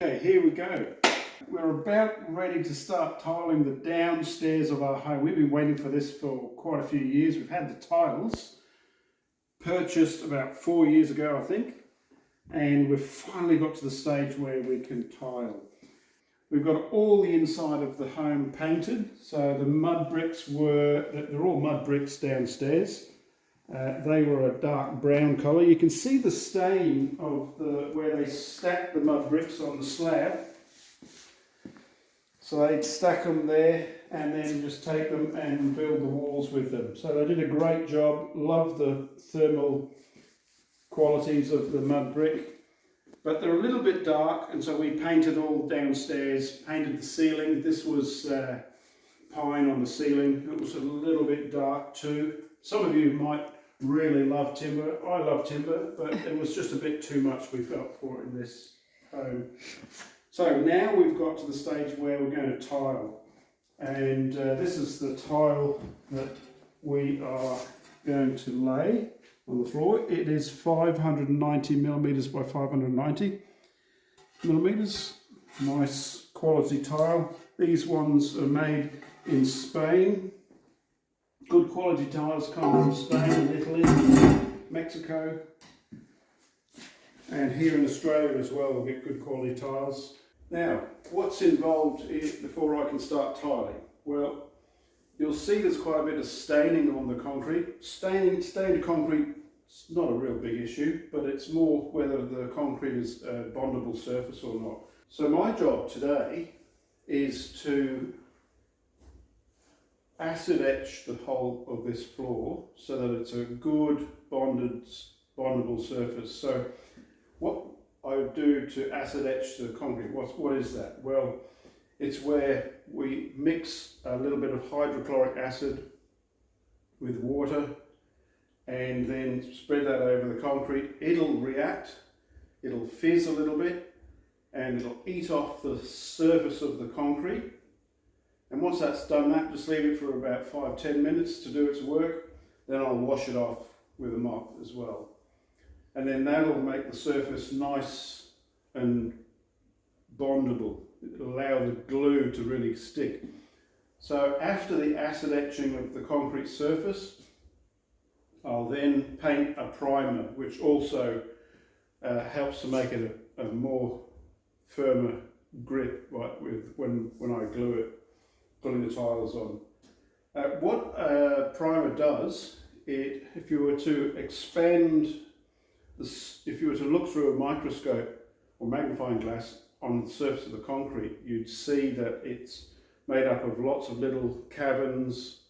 Okay, here we go. We're about ready to start tiling the downstairs of our home. We've been waiting for this for quite a few years. We've had the tiles purchased about 4 years ago, I think, and we've finally got to the stage where we can tile. We've got all the inside of the home painted, so the mud bricks they're all mud bricks downstairs. They were a dark brown colour. You can see the stain of where they stacked the mud bricks on the slab. So they'd stack them there and then just take them and build the walls with them. So they did a great job. Love the thermal qualities of the mud brick. But they're a little bit dark, and so we painted all downstairs, painted the ceiling. This was pine on the ceiling. It was a little bit dark too. Some of you might really love timber. I love timber, but it was just a bit too much, we felt, for it in this home. So now we've got to the stage where we're going to tile. And this is the tile that we are going to lay on the floor. It is 590 millimeters by 590 millimeters. Nice quality tile. These ones are made in Spain. Good quality tiles come from Spain and Italy, Mexico, and here in Australia as well. We'll get good quality tiles. Now, what's involved before I can start tiling? Well, you'll see there's quite a bit of staining on the concrete. Stained concrete is not a real big issue, but it's more whether the concrete is a bondable surface or not. So my job today is to acid etch the whole of this floor so that it's a good bondable surface. So what I do to acid etch the concrete, what is that? Well, it's where we mix a little bit of hydrochloric acid with water and then spread that over the concrete. It'll react, it'll fizz a little bit, and it'll eat off the surface of the concrete. And once that's done that, just leave it for about 5-10 minutes to do its work. Then I'll wash it off with a mop as well. And then that'll make the surface nice and bondable. It'll allow the glue to really stick. So after the acid etching of the concrete surface, I'll then paint a primer, which also helps to make it a more firmer grip when I glue it, putting the tiles on. What a primer does, if you were to expand if you were to look through a microscope or magnifying glass on the surface of the concrete, you'd see that it's made up of lots of little caverns,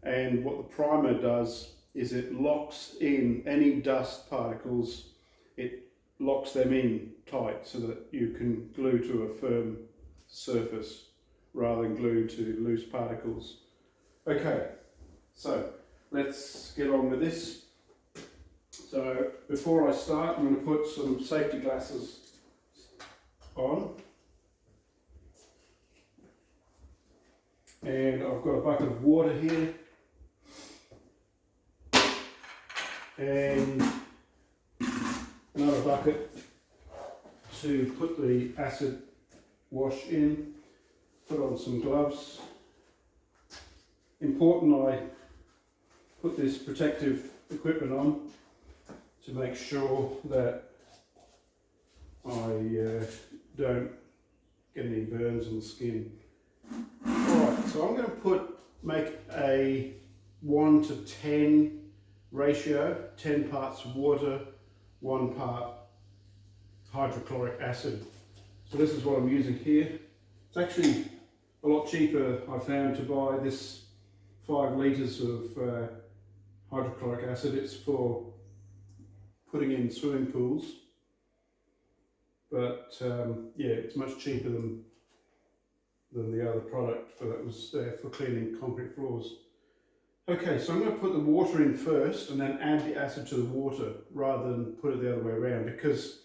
and what the primer does is it locks in any dust particles, it locks them in tight so that you can glue to a firm surface rather than glue to loose particles. Okay, so let's get on with this. So before I start, I'm going to put some safety glasses on. And I've got a bucket of water here. And another bucket to put the acid wash in. Put on some gloves. Important I put this protective equipment on to make sure that I don't get any burns on the skin. Alright, so I'm going to make a 1 to 10 ratio, 10 parts water, 1 part hydrochloric acid. So this is what I'm using here. It's actually a lot cheaper, I found, to buy this 5 litres of hydrochloric acid. It's for putting in swimming pools, but yeah, it's much cheaper than the other product that was there for cleaning concrete floors. Okay, so I'm going to put the water in first and then add the acid to the water rather than put it the other way around, because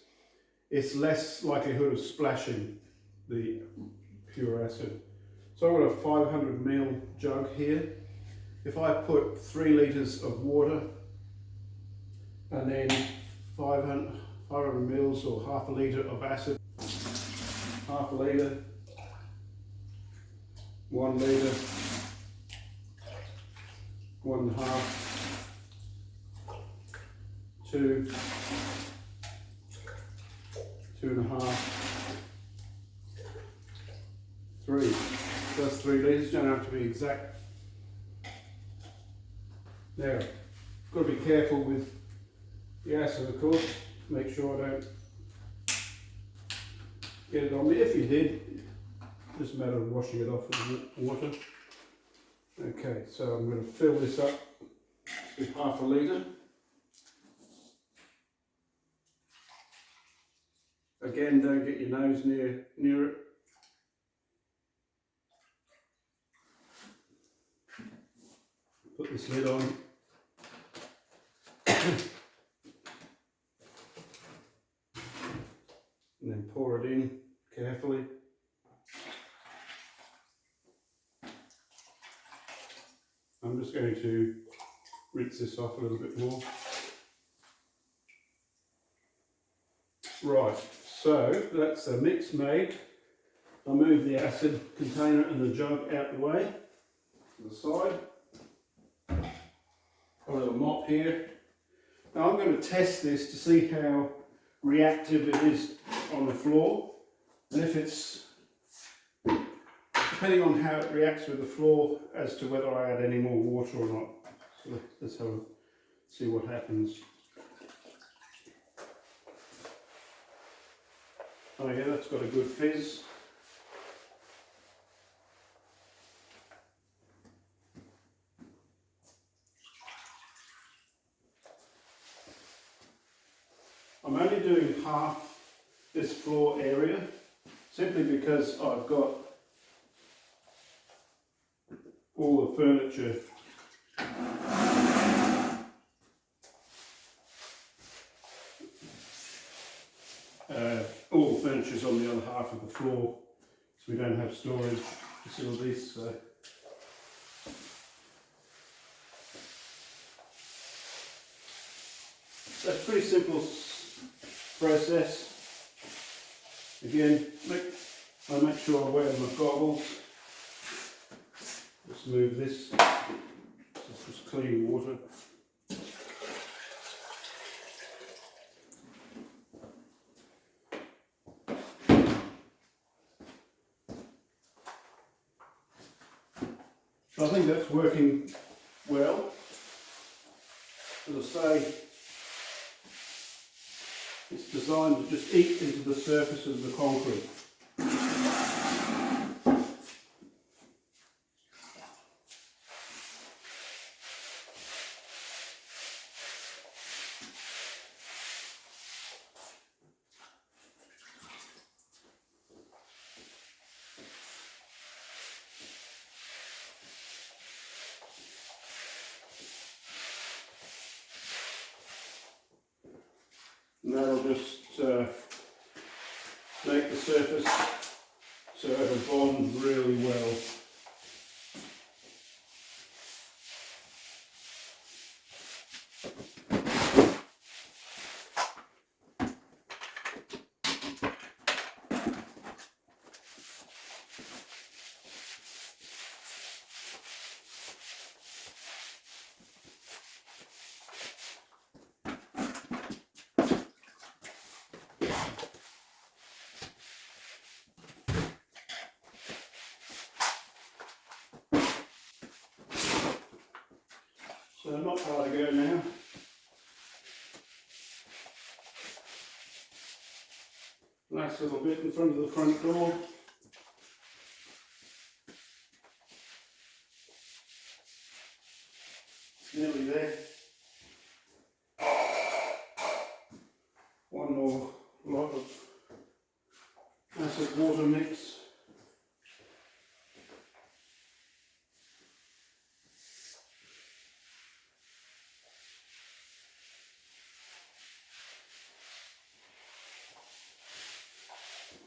it's less likelihood of splashing the pure acid. So I've got a 500 ml jug here. If I put 3 litres of water and then 500 mils or half a litre of acid, half a litre, 1 litre, 1.5, 2, 2.5, 3. That's 3 litres, don't have to be exact. Now, got to be careful with the acid, of course. Make sure I don't get it on me. If you did, just a matter of washing it off with water. Okay, so I'm going to fill this up with half a litre. Again, don't get your nose near it. Put this lid on. And then pour it in carefully. I'm just going to rinse this off a little bit more. Right, so that's the mix made. I'll move the acid container and the jug out the way, to the side. A little mop here. Now I'm going to test this to see how reactive it is on the floor, and if it's, depending on how it reacts with the floor, as to whether I add any more water or not. So let's have a see what happens. Oh yeah, that's got a good fizz. I'm only doing half this floor area, simply because I've got all the furniture furniture's on the other half of the floor, so we don't have storage facilities. So that's a pretty simple process. Again, I make sure I wear my goggles. Just move this. It's just clean water. So I think that's working well. As I say, it's designed to just eat into the surface of the concrete. And that'll just make the surface so it'll bond really well. So not far to go now. Nice little bit in front of the front door. Nearly there. One more lot of acid water mix.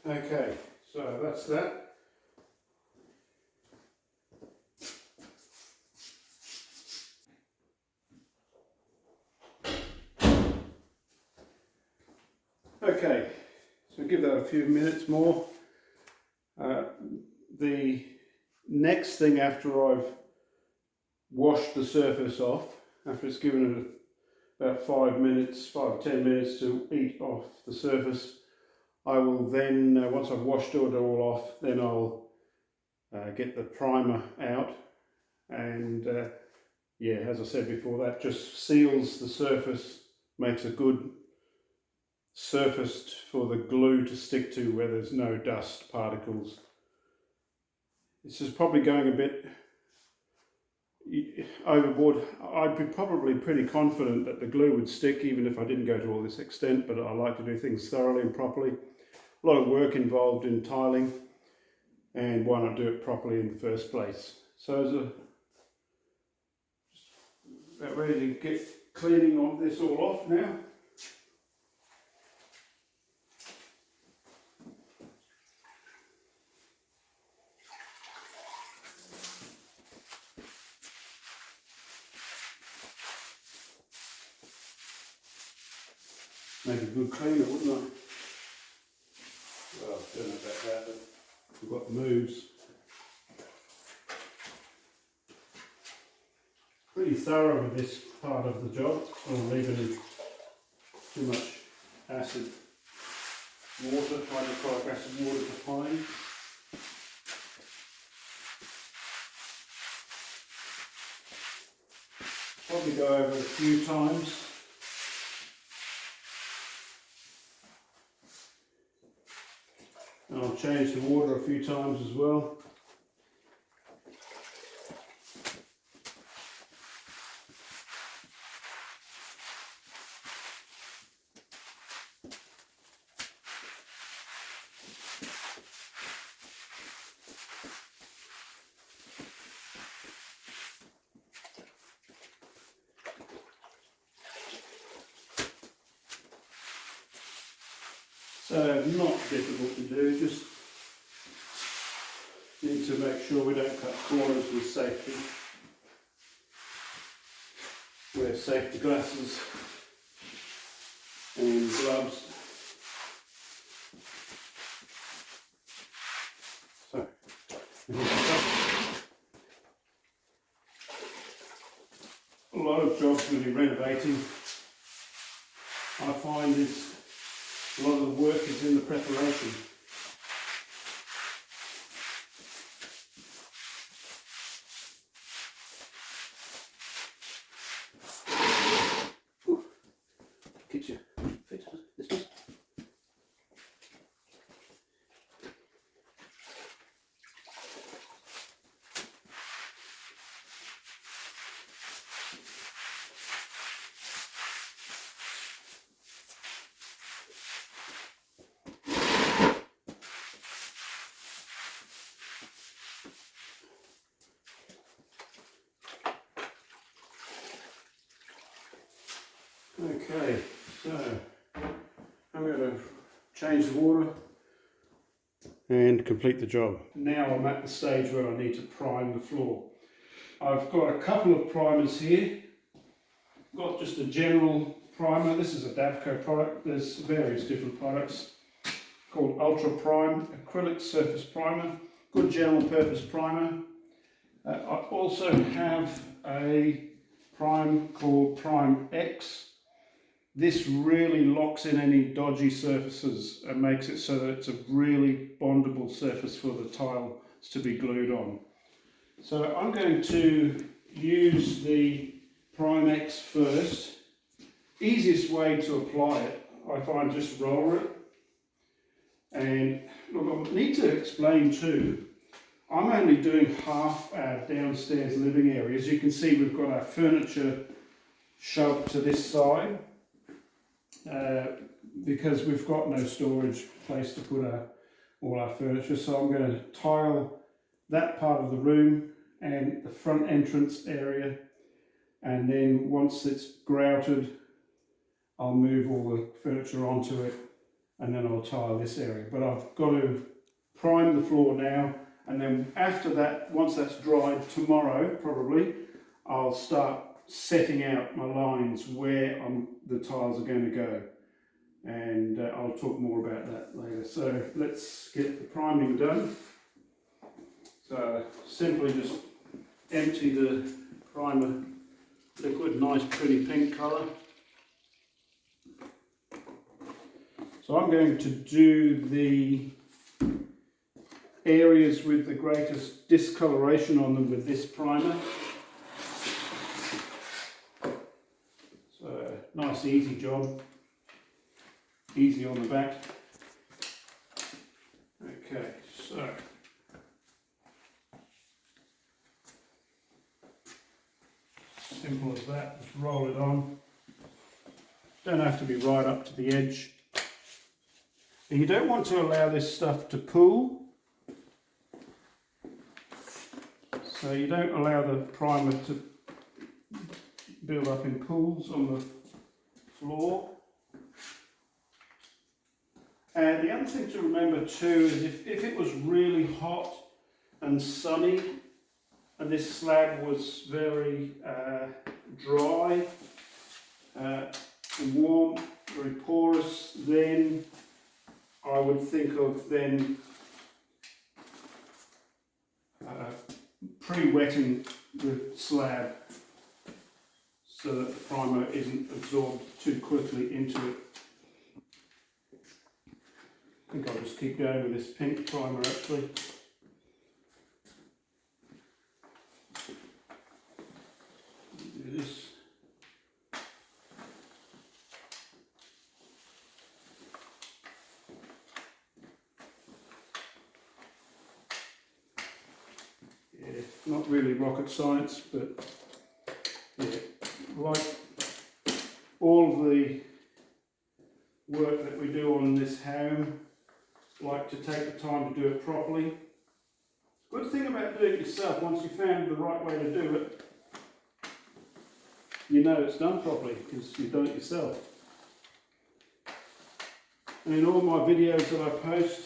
Okay, so that's that. Okay, so give that a few minutes more the next thing after I've washed the surface off, after it's given it about 5 or 10 minutes to eat off the surface, I will then, once I've washed it all off, then I'll get the primer out, and yeah, as I said before, that just seals the surface, makes a good surface for the glue to stick to where there's no dust particles. This is probably going a bit overboard. I'd be probably pretty confident that the glue would stick even if I didn't go to all this extent, but I like to do things thoroughly and properly. A lot of work involved in tiling, and why not do it properly in the first place? So as about ready to get cleaning of this all off now. Make a good cleaner, wouldn't I? Well, I don't know about that, but we've got the moves. Pretty thorough with this part of the job. I don't leave any too much acid water, hydrochloric acid water behind. Probably go over it a few times. And I'll change the water a few times as well. So not difficult to do, just need to make sure we don't cut corners with safety. Wear safety glasses and gloves. So, a lot of jobs when you're renovating, I find is a lot of the work is in the preparation. Get your feet on this way. Okay, so I'm going to change the water and complete the job. Now I'm at the stage where I need to prime the floor. I've got a couple of primers here. I've got just a general primer. This is a Davco product. There's various different products called Ultra Prime Acrylic Surface Primer. Good general purpose primer. I also have a prime called Prime X. This really locks in any dodgy surfaces and makes it so that it's a really bondable surface for the tiles to be glued on. So I'm going to use the Prime X first. Easiest way to apply it, I find, just roll it. And look, I need to explain too, I'm only doing half our downstairs living area. As you can see, we've got our furniture shoved to this side. Because we've got no storage place to put all our furniture, so I'm going to tile that part of the room and the front entrance area, and then once it's grouted I'll move all the furniture onto it, and then I'll tile this area. But I've got to prime the floor now, and then after that, once that's dried, tomorrow probably, I'll start setting out my lines where the tiles are going to go, and I'll talk more about that later. So let's get the priming done. So simply just empty the primer liquid, nice pretty pink colour. So I'm going to do the areas with the greatest discoloration on them with this primer. So nice easy job, easy on the back. Okay, so simple as that, just roll it on. Don't have to be right up to the edge. And you don't want to allow this stuff to pool. So you don't allow the primer to build up in pools on the floor. And the other thing to remember too is if it was really hot and sunny and this slab was very dry and warm, very porous, then I would think of then pre-wetting the slab so that the primer isn't absorbed too quickly into it. I think I'll just keep going with this pink primer actually. Do this. Yeah, not really rocket science, but yeah, like all of the work that we do on this home, like to take the time to do it properly. Good thing about doing it yourself, once you've found the right way to do it, you know it's done properly because you've done it yourself. And in all my videos that I post,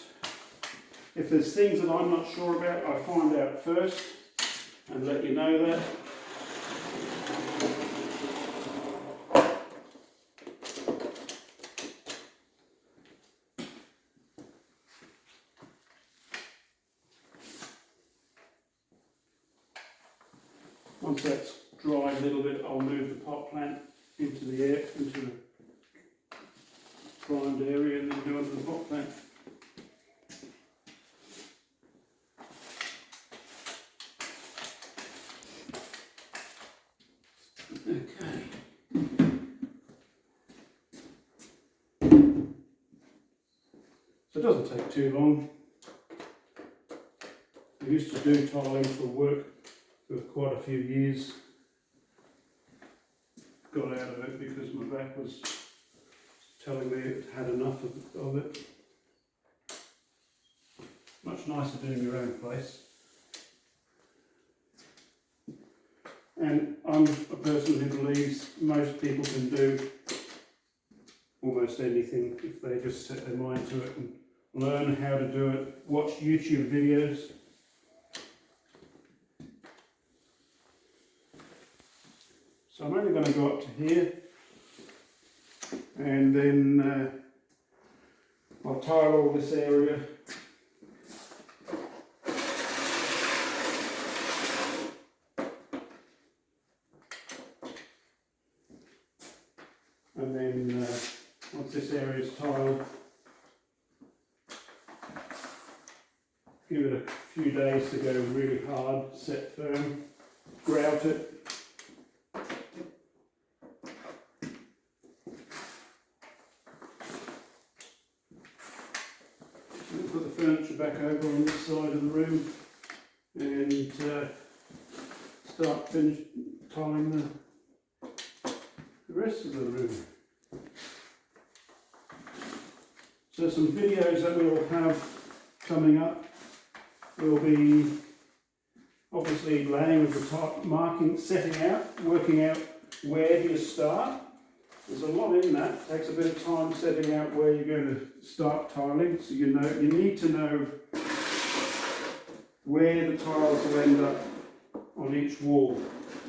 if there's things that I'm not sure about, I find out first and let you know that. Once that's dry a little bit, I'll move the pot plant into the primed area and then go into the pot plant. Okay. So it doesn't take too long. I used to do tiling for work for quite a few years. Got out of it because my back was telling me it had enough of it. Much nicer doing your own place. And I'm a person who believes most people can do almost anything if they just set their mind to it and learn how to do it, watch YouTube videos. So I'm only going to go up to here and then I'll tile all this area. And then once this area is tiled, give it a few days to go really hard, set firm, grout it. Put the furniture back over on this side of the room and start tiling the rest of the room. So some videos that we will have coming up will be obviously laying of the top, marking, setting out, working out where do you start. There's a lot in that. It takes a bit of time setting out where you're going to start tiling, so you need to know where the tiles will end up on each wall,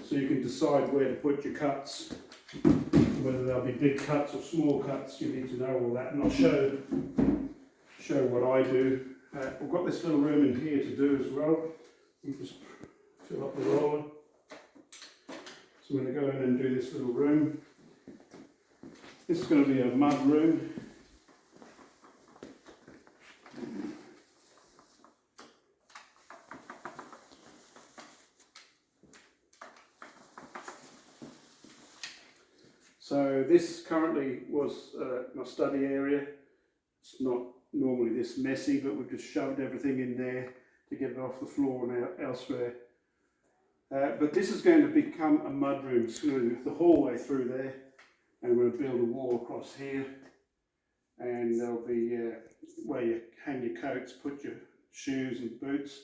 so you can decide where to put your cuts. Whether they'll be big cuts or small cuts, you need to know all that, and I'll show what I do. We've got this little room in here to do as well, You just fill up the roller. So I'm going to go in and do this little room. This is going to be a mud room. So this currently was my study area. It's not normally this messy, but we've just shoved everything in there to get it off the floor and out elsewhere. But this is going to become a mud room through the hallway through there, and we're going to build a wall across here, and there'll be where you hang your coats, put your shoes and boots,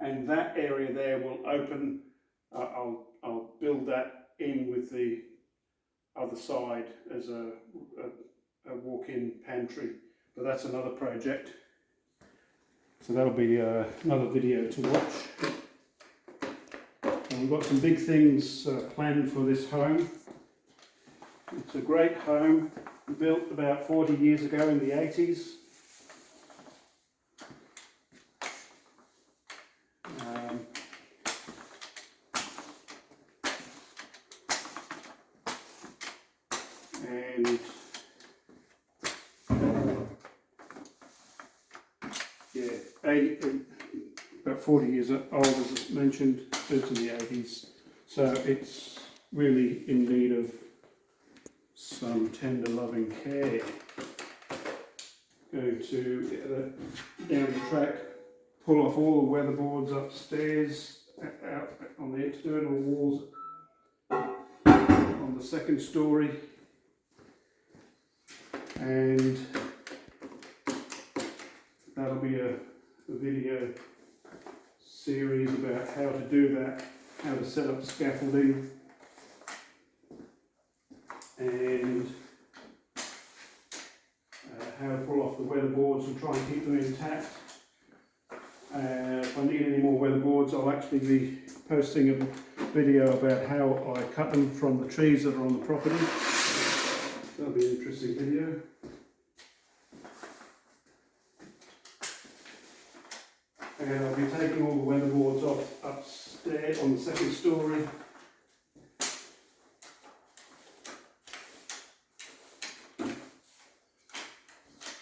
and that area there will open. I'll build that in with the other side as a walk-in pantry, but that's another project, so that'll be another video to watch. And we've got some big things planned for this home. It's a great home, built about 40 years ago in the 80s. And yeah, about 40 years old, as mentioned, built in the 80s. So it's really in need of some tender loving care. Going to down the track, pull off all the weatherboards upstairs, out on the external walls on the second story, and that'll be a video series about how to do that, how to set up scaffolding, and how to pull off the weatherboards and try and keep them intact. If I need any more weatherboards, I'll actually be posting a video about how I cut them from the trees that are on the property. That'll be an interesting video. And I'll be taking all the weatherboards off upstairs on the second story.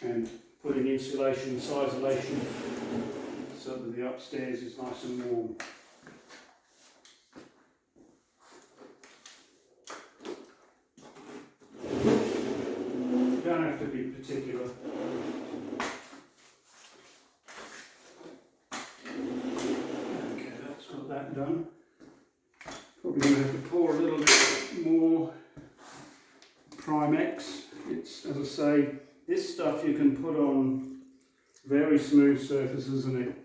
And putting insulation, isolation, so that the upstairs is nice and warm. You don't have to be particular. Okay, that's got that done. Probably going to have to pour a little bit more Primex. It's, as I say, this stuff you can put on very smooth surfaces, and it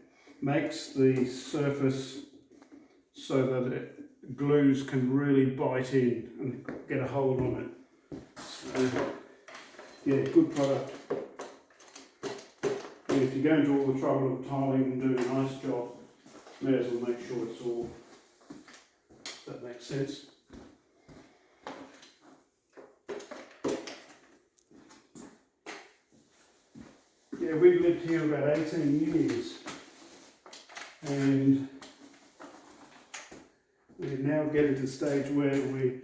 makes the surface so that glues can really bite in and get a hold on it. So, yeah, good product. And if you're going to all the trouble of tiling and doing a nice job, may as well make sure it's all, if that makes sense. Yeah, we've lived here about 18 years, and we're now getting to the stage where we're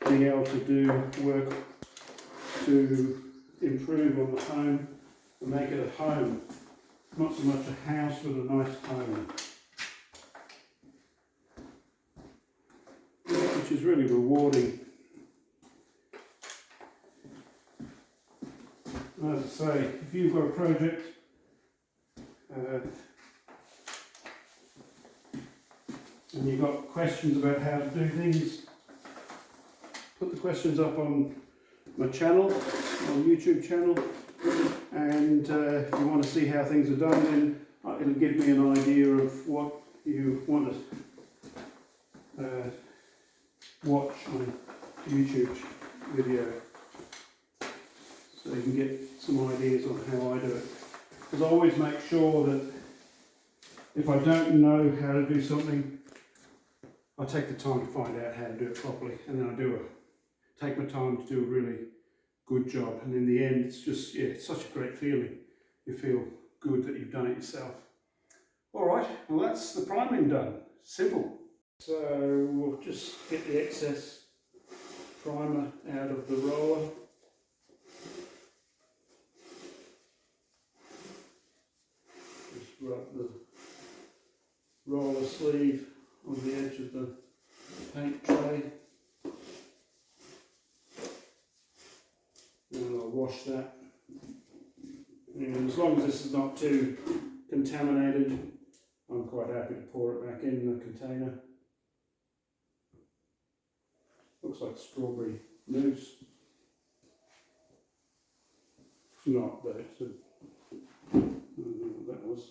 being able to do work to improve on the home and make it a home, not so much a house but a nice home, which is really rewarding. As I say, if you've got a project and you've got questions about how to do things, put the questions up on my channel, my YouTube channel, and if you want to see how things are done, then it'll give me an idea of what you want to watch on YouTube video, so you can get some ideas on how I do it. Because I always make sure that if I don't know how to do something, I take the time to find out how to do it properly, and then I take my time to do a really good job, and in the end it's just, yeah, it's such a great feeling. You feel good that you've done it yourself. Alright, well that's the priming done. Simple. So we'll just get the excess primer out of the roller. Just rub the roller sleeve on the edge of the paint tray. And I'll wash that. And as long as this is not too contaminated, I'm quite happy to pour it back in the container. Looks like strawberry mousse. It's not, but it's a, I don't know what that was.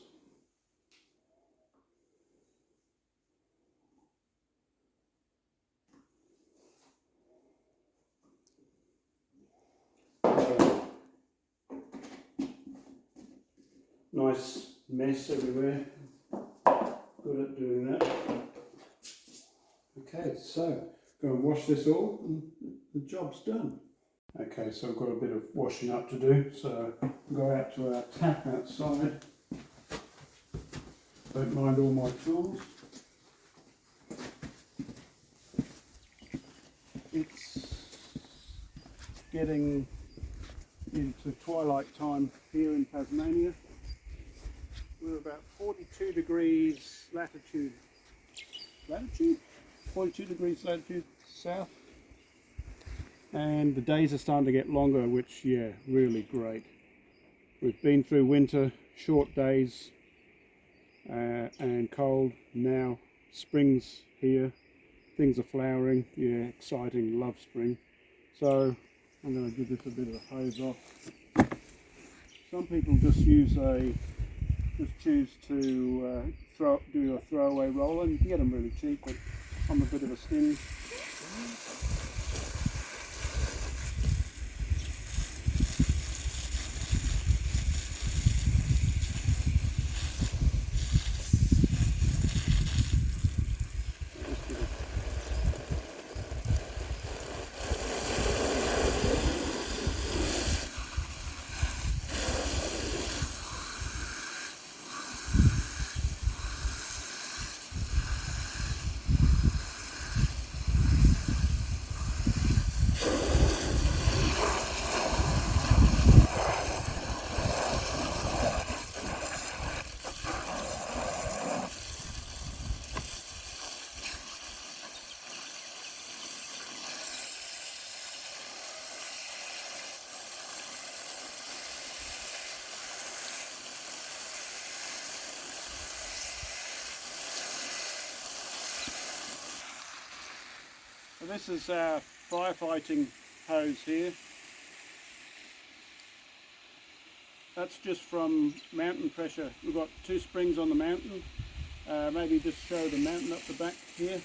Nice mess everywhere. Good at doing that. Okay, so go and wash this all and the job's done. Okay, so I've got a bit of washing up to do, so go out to our tap outside. Don't mind all my tools. It's getting into twilight time here in Tasmania. We're about 42 degrees latitude, 42 degrees latitude south, and the days are starting to get longer, which, yeah, really great. We've been through winter, short days and cold. Now spring's here, things are flowering. Yeah, exciting, love spring. So I'm going to give this a bit of a hose off. Some people just choose to do a throwaway roller, and you can get them really cheap, but I'm a bit of a stingy. So this is our firefighting hose here. That's just from mountain pressure. We've got 2 springs on the mountain. Maybe just show the mountain up the back here.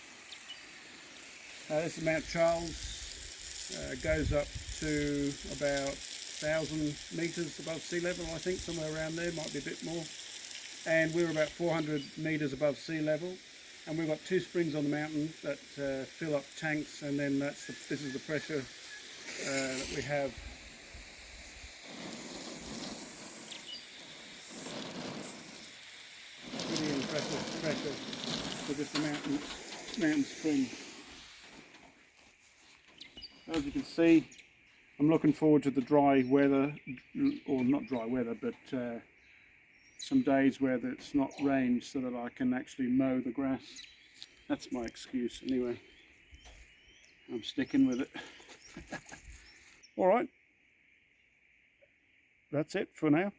This is Mount Charles. Goes up to about 1,000 metres above sea level, I think, somewhere around there, might be a bit more. And we're about 400 metres above sea level. And we've got 2 springs on the mountain that fill up tanks, and then this is the pressure that we have. Pretty impressive pressure for just a mountain spring. As you can see, I'm looking forward to the dry weather, or not dry weather, but some days where it's not rained, so that I can actually mow the grass. That's my excuse anyway. I'm sticking with it. All right, that's it for now.